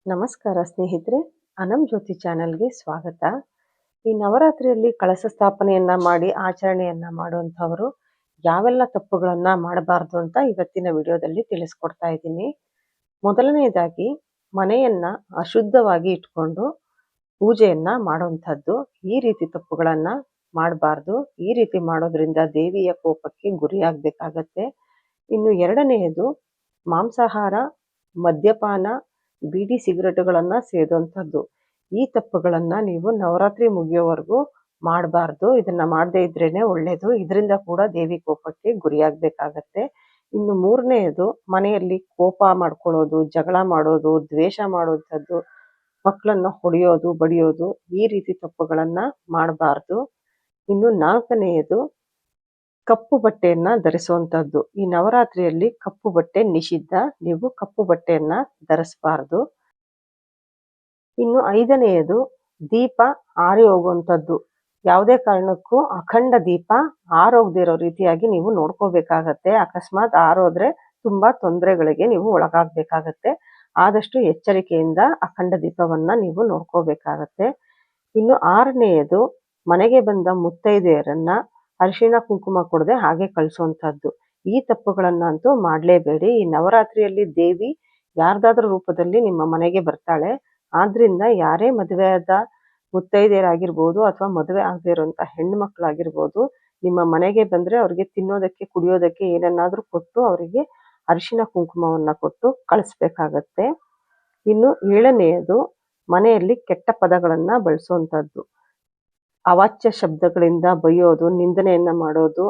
ನಮಸ್ಕಾರ ಸ್ನೇಹಿತರೆ, ಅನಮ್ ಜ್ಯೋತಿ ಚಾನೆಲ್ಗೆ ಸ್ವಾಗತ. ಈ ನವರಾತ್ರಿಯಲ್ಲಿ ಕಳಶ ಸ್ಥಾಪನೆಯನ್ನ ಮಾಡಿ ಆಚರಣೆಯನ್ನ ಮಾಡುವಂಥವರು ಯಾವೆಲ್ಲ ತಪ್ಪುಗಳನ್ನ ಮಾಡಬಾರ್ದು ಅಂತ ಇವತ್ತಿನ ವಿಡಿಯೋದಲ್ಲಿ ತಿಳಿಸ್ಕೊಡ್ತಾ ಇದ್ದೀನಿ. ಮೊದಲನೆಯದಾಗಿ ಮನೆಯನ್ನ ಅಶುದ್ಧವಾಗಿ ಇಟ್ಕೊಂಡು ಪೂಜೆಯನ್ನ ಮಾಡುವಂಥದ್ದು. ಈ ರೀತಿ ತಪ್ಪುಗಳನ್ನ ಮಾಡಬಾರ್ದು. ಈ ರೀತಿ ಮಾಡೋದ್ರಿಂದ ದೇವಿಯ ಕೋಪಕ್ಕೆ ಗುರಿಯಾಗಬೇಕಾಗತ್ತೆ. ಇನ್ನು ಎರಡನೆಯದು, ಮಾಂಸಾಹಾರ, ಮದ್ಯಪಾನ, ಬೀಡಿ ಸಿಗರೇಟುಗಳನ್ನ ಸೇದುವಂಥದ್ದು. ಈ ತಪ್ಪುಗಳನ್ನ ನೀವು ನವರಾತ್ರಿ ಮುಗಿಯೋವರೆಗೂ ಮಾಡಬಾರ್ದು. ಇದನ್ನ ಮಾಡದೇ ಇದ್ರೇನೆ ಒಳ್ಳೇದು. ಇದರಿಂದ ಕೂಡ ದೇವಿ ಕೋಪಕ್ಕೆ ಗುರಿಯಾಗಬೇಕಾಗತ್ತೆ. ಇನ್ನು ಮೂರನೆಯದು, ಮನೆಯಲ್ಲಿ ಕೋಪ ಮಾಡ್ಕೊಳ್ಳೋದು, ಜಗಳ ಮಾಡೋದು, ದ್ವೇಷ ಮಾಡುವಂಥದ್ದು, ಮಕ್ಕಳನ್ನ ಹೊಡೆಯೋದು, ಬಡಿಯೋದು, ಈ ರೀತಿ ತಪ್ಪುಗಳನ್ನ ಮಾಡಬಾರ್ದು. ಇನ್ನು ನಾಲ್ಕನೆಯದು, ಕಪ್ಪು ಬಟ್ಟೆಯನ್ನ ಧರಿಸುವಂಥದ್ದು. ಈ ನವರಾತ್ರಿಯಲ್ಲಿ ಕಪ್ಪು ಬಟ್ಟೆ ನಿಷಿದ್ಧ. ನೀವು ಕಪ್ಪು ಬಟ್ಟೆಯನ್ನ ಧರಿಸಬಾರ್ದು. ಇನ್ನು ಐದನೆಯದು, ದೀಪ ಆರಿ ಹೋಗುವಂಥದ್ದು. ಯಾವುದೇ ಕಾರಣಕ್ಕೂ ಅಖಂಡ ದೀಪ ಆರೋಗದಿರೋ ರೀತಿಯಾಗಿ ನೀವು ನೋಡ್ಕೋಬೇಕಾಗತ್ತೆ. ಅಕಸ್ಮಾತ್ ಆರೋದ್ರೆ ತುಂಬಾ ತೊಂದರೆಗಳಿಗೆ ನೀವು ಒಳಗಾಗಬೇಕಾಗತ್ತೆ. ಆದಷ್ಟು ಎಚ್ಚರಿಕೆಯಿಂದ ಅಖಂಡ ದೀಪವನ್ನ ನೀವು ನೋಡ್ಕೋಬೇಕಾಗತ್ತೆ. ಇನ್ನು ಆರನೆಯದು, ಮನೆಗೆ ಬಂದ ಮುತ್ತೈದೆಯರನ್ನ ಅರಿಶಿಣ ಕುಂಕುಮ ಕೊಡದೆ ಹಾಗೆ ಕಳಿಸುವಂಥದ್ದು. ಈ ತಪ್ಪುಗಳನ್ನಂತೂ ಮಾಡಲೇಬೇಡಿ. ಈ ನವರಾತ್ರಿಯಲ್ಲಿ ದೇವಿ ಯಾರ್ದಾದ್ರೂ ರೂಪದಲ್ಲಿ ನಿಮ್ಮ ಮನೆಗೆ ಬರ್ತಾಳೆ. ಆದ್ರಿಂದ ಯಾರೇ ಮದುವೆಯಾದ ಮುತ್ತೈದೆಯರಾಗಿರ್ಬೋದು ಅಥವಾ ಮದುವೆ ಆಗದೆ ಇರುವಂತ ಹೆಣ್ಣು ಮಕ್ಕಳಾಗಿರ್ಬೋದು, ನಿಮ್ಮ ಮನೆಗೆ ಬಂದ್ರೆ ಅವ್ರಿಗೆ ತಿನ್ನೋದಕ್ಕೆ ಕುಡಿಯೋದಕ್ಕೆ ಏನನ್ನಾದ್ರೂ ಕೊಟ್ಟು ಅವರಿಗೆ ಅರಿಶಿಣ ಕುಂಕುಮವನ್ನ ಕೊಟ್ಟು ಕಳಿಸ್ಬೇಕಾಗತ್ತೆ. ಇನ್ನು ಏಳನೆಯದು, ಮನೆಯಲ್ಲಿ ಕೆಟ್ಟ ಪದಗಳನ್ನ ಬಳಸುವಂಥದ್ದು. ಅವಾಚ್ಯ ಶಬ್ದಗಳಿಂದ ಬೈಯೋದು, ನಿಂದನೆಯನ್ನ ಮಾಡೋದು,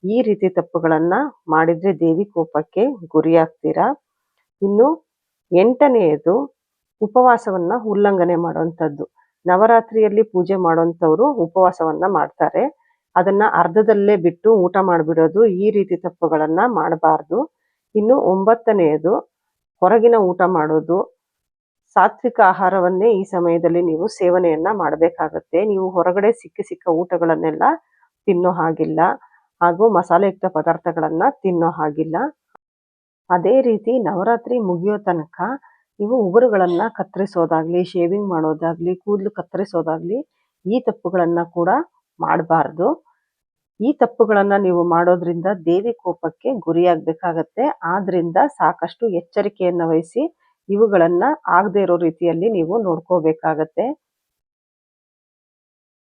ಈ ರೀತಿ ತಪ್ಪುಗಳನ್ನ ಮಾಡಿದ್ರೆ ದೇವಿ ಕೋಪಕ್ಕೆ ಗುರಿಯಾಗ್ತೀರಾ. ಇನ್ನು ಎಂಟನೆಯದು, ಉಪವಾಸವನ್ನ ಉಲ್ಲಂಘನೆ ಮಾಡುವಂಥದ್ದು. ನವರಾತ್ರಿಯಲ್ಲಿ ಪೂಜೆ ಮಾಡುವಂಥವ್ರು ಉಪವಾಸವನ್ನ ಮಾಡ್ತಾರೆ. ಅದನ್ನ ಅರ್ಧದಲ್ಲೇ ಬಿಟ್ಟು ಊಟ ಮಾಡಿಬಿಡೋದು, ಈ ರೀತಿ ತಪ್ಪುಗಳನ್ನ ಮಾಡಬಾರ್ದು. ಇನ್ನು ಒಂಬತ್ತನೆಯದು, ಹೊರಗಿನ ಊಟ ಮಾಡೋದು. ಸಾತ್ವಿಕ ಆಹಾರವನ್ನೇ ಈ ಸಮಯದಲ್ಲಿ ನೀವು ಸೇವನೆಯನ್ನ ಮಾಡಬೇಕಾಗತ್ತೆ. ನೀವು ಹೊರಗಡೆ ಸಿಕ್ಕ ಊಟಗಳನ್ನೆಲ್ಲ ತಿನ್ನೋ ಹಾಗಿಲ್ಲ, ಹಾಗೂ ಮಸಾಲೆಯುಕ್ತ ಪದಾರ್ಥಗಳನ್ನ ತಿನ್ನೋ ಹಾಗಿಲ್ಲ. ಅದೇ ರೀತಿ ನವರಾತ್ರಿ ಮುಗಿಯೋ ತನಕ ನೀವು ಉಗುರುಗಳನ್ನ ಕತ್ತರಿಸೋದಾಗ್ಲಿ, ಶೇವಿಂಗ್ ಮಾಡೋದಾಗ್ಲಿ, ಕೂದಲು ಕತ್ತರಿಸೋದಾಗ್ಲಿ, ಈ ತಪ್ಪುಗಳನ್ನ ಕೂಡ ಮಾಡಬಾರ್ದು. ಈ ತಪ್ಪುಗಳನ್ನ ನೀವು ಮಾಡೋದ್ರಿಂದ ದೇವಿ ಕೋಪಕ್ಕೆ ಗುರಿಯಾಗಬೇಕಾಗತ್ತೆ. ಆದ್ರಿಂದ ಸಾಕಷ್ಟು ಎಚ್ಚರಿಕೆಯನ್ನ ವಹಿಸಿ ಇವುಗಳನ್ನ ಆಗದೆ ಇರೋ ರೀತಿಯಲ್ಲಿ ನೀವು ನೋಡ್ಕೋಬೇಕಾಗತ್ತೆ.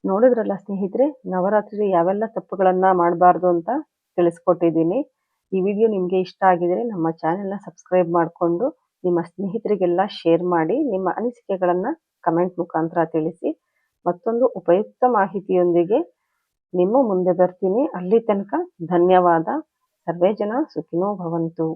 ನೋಡಿದ್ರಲ್ಲ ಸ್ನೇಹಿತರೆ, ನವರಾತ್ರಿ ಯಾವೆಲ್ಲ ತಪ್ಪುಗಳನ್ನ ಮಾಡಬಾರ್ದು ಅಂತ ತಿಳಿಸ್ಕೊಟ್ಟಿದ್ದೀನಿ. ಈ ವಿಡಿಯೋ ನಿಮಗೆ ಇಷ್ಟ ಆಗಿದ್ರೆ ನಮ್ಮ ಚಾನೆಲ್ನ ಸಬ್ಸ್ಕ್ರೈಬ್ ಮಾಡಿಕೊಂಡು ನಿಮ್ಮ ಸ್ನೇಹಿತರಿಗೆಲ್ಲ ಶೇರ್ ಮಾಡಿ. ನಿಮ್ಮ ಅನಿಸಿಕೆಗಳನ್ನ ಕಮೆಂಟ್ ಮುಖಾಂತರ ತಿಳಿಸಿ. ಮತ್ತೊಂದು ಉಪಯುಕ್ತ ಮಾಹಿತಿಯೊಂದಿಗೆ ನಿಮ್ಮ ಮುಂದೆ ಬರ್ತೀನಿ. ಅಲ್ಲಿ ತನಕ ಧನ್ಯವಾದ. ಸರ್ವೇ ಜನ ಸುಖಿನೋ ಭವಂತು.